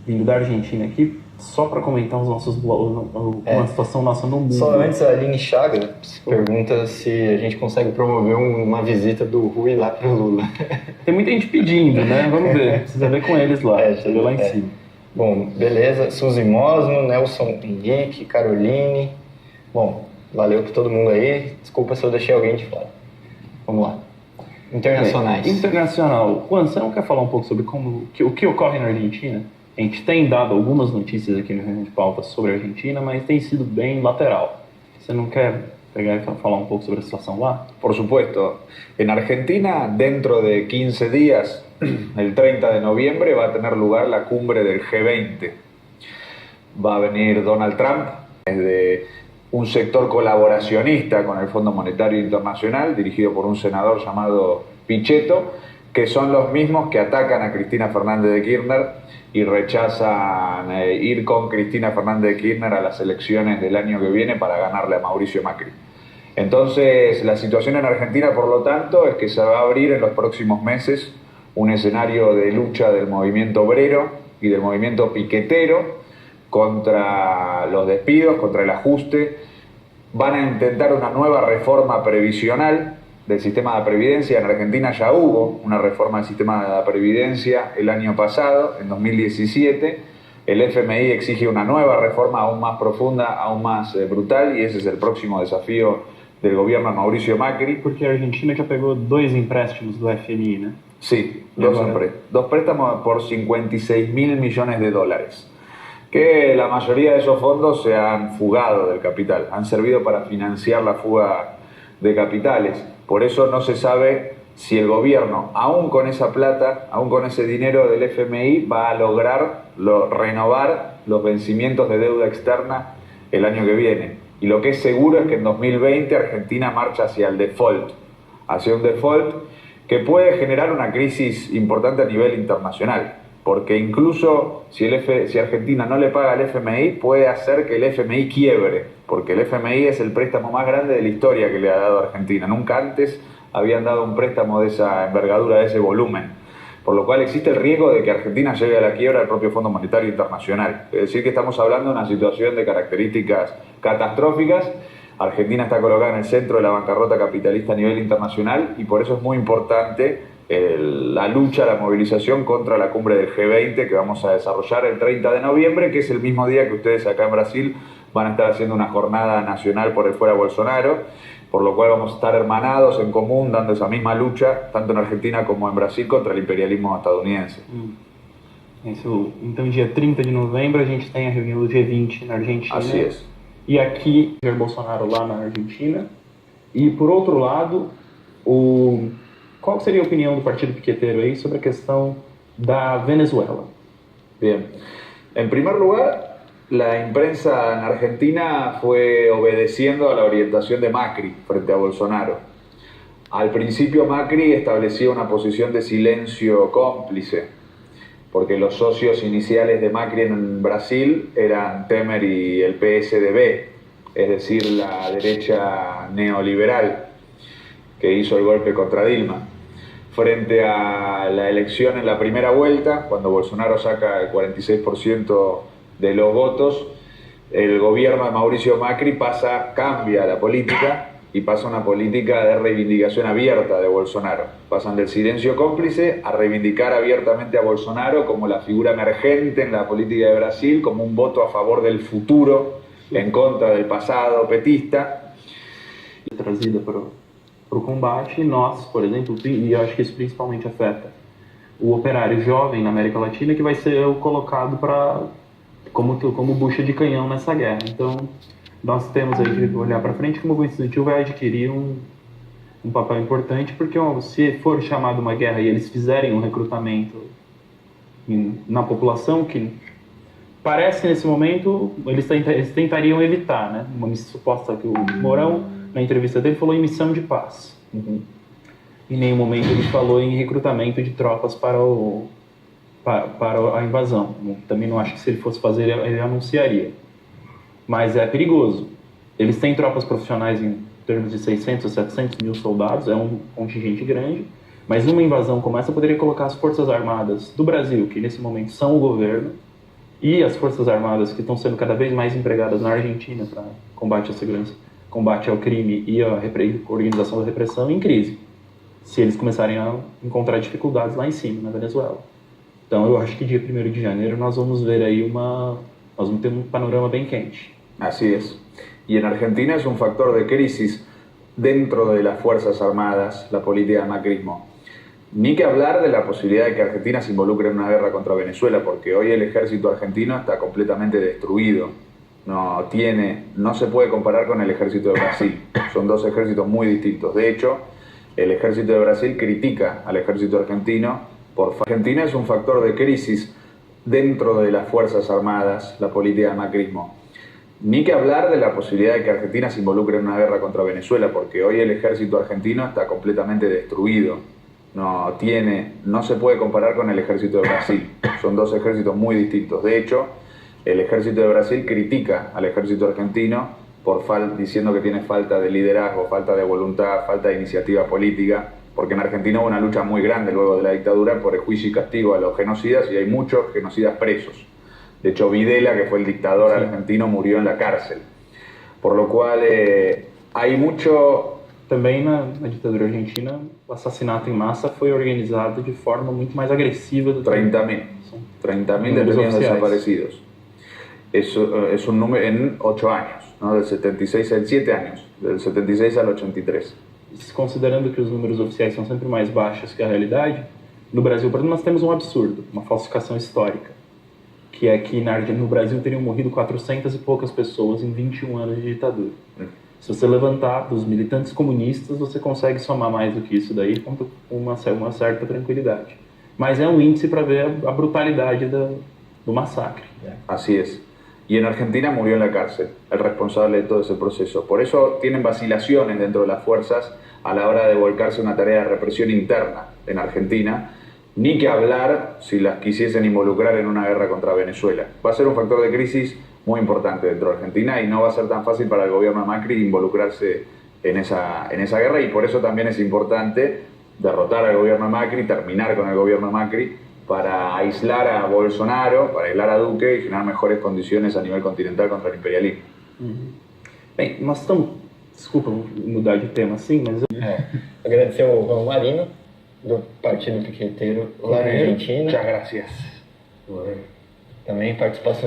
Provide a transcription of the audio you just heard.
vindo da Argentina aqui, só para comentar uma situação nossa no mundo. Só antes, a Aline Chaga pergunta se a gente consegue promover uma visita do Rui lá para o Lula. Tem muita gente pedindo, né? Vamos ver. Precisa ver com eles lá. Precisa ver lá em cima. Bom, beleza. Suzy Mosno, Nelson Henrique, Caroline. Bom, valeu para todo mundo aí. Desculpa se eu deixei alguém de fora. Vamos lá. Internacionais. Internacional. Juan, você não quer falar um pouco sobre o que ocorre na Argentina? A gente tem dado algumas notícias aqui no Reunião de Pauta sobre a Argentina, mas tem sido bem lateral. Você não quer pegar e falar un poco sobre la situación lá? Por supuesto. En Argentina, dentro de 15 días, el 30 de noviembre, va a tener lugar la cumbre del G20. Va a venir Donald Trump, desde un sector colaboracionista con el Fondo Monetario Internacional, dirigido por un senador llamado Pichetto, que son los mismos que atacan a Cristina Fernández de Kirchner y rechazan ir con Cristina Fernández de Kirchner a las elecciones del año que viene para ganarle a Mauricio Macri. Entonces, la situación en Argentina, por lo tanto, es que se va a abrir en los próximos meses un escenario de lucha del movimiento obrero y del movimiento piquetero contra los despidos, contra el ajuste. Van a intentar una nueva reforma previsional del sistema de previdencia. En Argentina ya hubo una reforma del sistema de previdencia el año pasado, en 2017. El FMI exige una nueva reforma aún más profunda, aún más brutal, y ese es el próximo desafío del gobierno de Mauricio Macri. Porque a Argentina ya pegó 2 empréstimos do FMI, ¿no? Sí, dos préstamos por 56.000 millones de dólares, que la mayoría de esos fondos se han fugado del capital, han servido para financiar la fuga de capitales. Por eso no se sabe si el gobierno, aún con esa plata, aún con ese dinero del FMI, va a lograr renovar los vencimientos de deuda externa el año que viene. Y lo que es seguro es que en 2020 Argentina marcha hacia el default, hacia un default que puede generar una crisis importante a nivel internacional. Porque incluso si Argentina no le paga al FMI, puede hacer que el FMI quiebre, porque el FMI es el préstamo más grande de la historia que le ha dado a Argentina. Nunca antes habían dado un préstamo de esa envergadura, de ese volumen. Por lo cual existe el riesgo de que Argentina llegue a la quiebra del propio Fondo Monetario Internacional. Es decir, que estamos hablando de una situación de características catastróficas. Argentina está colocada en el centro de la bancarrota capitalista a nivel internacional y por eso es muy importante la lucha, la movilización contra la cumbre del G20 que vamos a desarrollar el 30 de noviembre, que es el mismo día que ustedes acá en Brasil van a estar haciendo una jornada nacional por el fuera Bolsonaro, por lo cual vamos a estar hermanados en común dando esa misma lucha, tanto en Argentina como en Brasil, contra el imperialismo estadounidense. Então, dia 30 de novembro, a gente tem a reunião do G20 na Argentina. Así es. E aqui, Jair Bolsonaro lá na Argentina. E, por outro lado, qual seria a opinião do Partido Piqueteiro aí sobre a questão da Venezuela? Bien. En primer lugar, la imprensa en Argentina fue obedeciendo a la orientación de Macri frente a Bolsonaro. Al principio Macri establecía una posición de silencio cómplice, porque los socios iniciales de Macri en Brasil eran Temer y el PSDB, es decir, la derecha neoliberal que hizo el golpe contra Dilma. Frente a la elección en la primera vuelta, cuando Bolsonaro saca el 46% de los votos, el gobierno de Mauricio Macri cambia la política y pasa a una política de reivindicación abierta de Bolsonaro. Pasan del silencio cómplice a reivindicar abiertamente a Bolsonaro como la figura emergente en la política de Brasil, como un voto a favor del futuro, en contra del pasado petista. Trazida para o combate, nós, por exemplo, e eu acho que isso principalmente afeta o operário jovem na América Latina, que vai ser colocado como bucha de canhão nessa guerra. Então, nós temos aí que olhar para frente como o governo estudantil vai adquirir um papel importante, porque se for chamado uma guerra e eles fizerem um recrutamento na população, que parece nesse momento, eles tentariam evitar, né? Uma suposta que o Mourão, na entrevista dele, falou em missão de paz. Uhum. Em nenhum momento ele falou em recrutamento de tropas para a invasão. Também não acho que se ele fosse fazer, ele anunciaria. Mas é perigoso. Eles têm tropas profissionais em termos de 600 ou 700 mil soldados, é um contingente grande, mas numa invasão como essa poderia colocar as Forças Armadas do Brasil, que nesse momento são o governo, E as Forças Armadas, que estão sendo cada vez mais empregadas na Argentina para combate à segurança, combate ao crime e a organização da repressão, em crise, se eles começarem a encontrar dificuldades lá em cima, na Venezuela. Então eu acho que dia 1º de janeiro nós vamos ver aí nós vamos ter um panorama bem quente. Así es. Y en Argentina es un factor de crisis dentro de las Fuerzas Armadas, la política del macrismo. Ni que hablar de la posibilidad de que Argentina se involucre en una guerra contra Venezuela, porque hoy el ejército argentino está completamente destruido. No se puede comparar con el ejército de Brasil. Son dos ejércitos muy distintos. De hecho, el ejército de Brasil critica al ejército argentino. Argentina es un factor de crisis dentro de las Fuerzas Armadas, la política del macrismo. Ni que hablar de la posibilidad de que Argentina se involucre en una guerra contra Venezuela, porque hoy el ejército argentino está completamente destruido. No se puede comparar con el ejército de Brasil. Son dos ejércitos muy distintos. De hecho, el ejército de Brasil critica al ejército argentino diciendo que tiene falta de liderazgo, falta de voluntad, falta de iniciativa política, porque en Argentina hubo una lucha muy grande luego de la dictadura por el juicio y castigo a los genocidas, y hay muchos genocidas presos. De hecho, Videla, que fue el dictador argentino, murió en la cárcel. Por lo cual hay mucho... Também na ditadura argentina, o assassinato em massa foi organizado de forma muito mais agressiva do que... 30.000 detenidos desaparecidos. Es un número en 8 años, ¿no? Del 76 en 7 años, del 76 al 83. Considerando que os números oficiais são sempre mais baixos que a realidade, no Brasil, por exemplo, nós temos um absurdo, uma falsificação histórica, que é que no Brasil teriam morrido 400 e poucas pessoas em 21 anos de ditadura. Se você levantar dos militantes comunistas, você consegue somar mais do que isso daí com uma certa tranquilidade. Mas é um índice para ver a brutalidade do massacre. Así es. Y en Argentina murió en la cárcel el responsable de todo ese proceso. Por eso tienen vacilaciones dentro de las fuerzas a la hora de volcarse a una tarea de represión interna en Argentina, ni que hablar si las quisiesen involucrar en una guerra contra Venezuela. Va a ser un factor de crisis muy importante dentro de Argentina y no va a ser tan fácil para el gobierno de Macri involucrarse en esa guerra, y por eso también es importante derrotar al gobierno de Macri, terminar con el gobierno de Macri, para aislar a Bolsonaro, para aislar a Duque y generar mejores condiciones a nivel continental contra el imperialismo. Bem, nós estamos... Desculpa mudar de tema assim, mas... Agradecer ao Juan Marino, do Partido Piqueteiro lá na Argentina. Muchas gracias. Também participação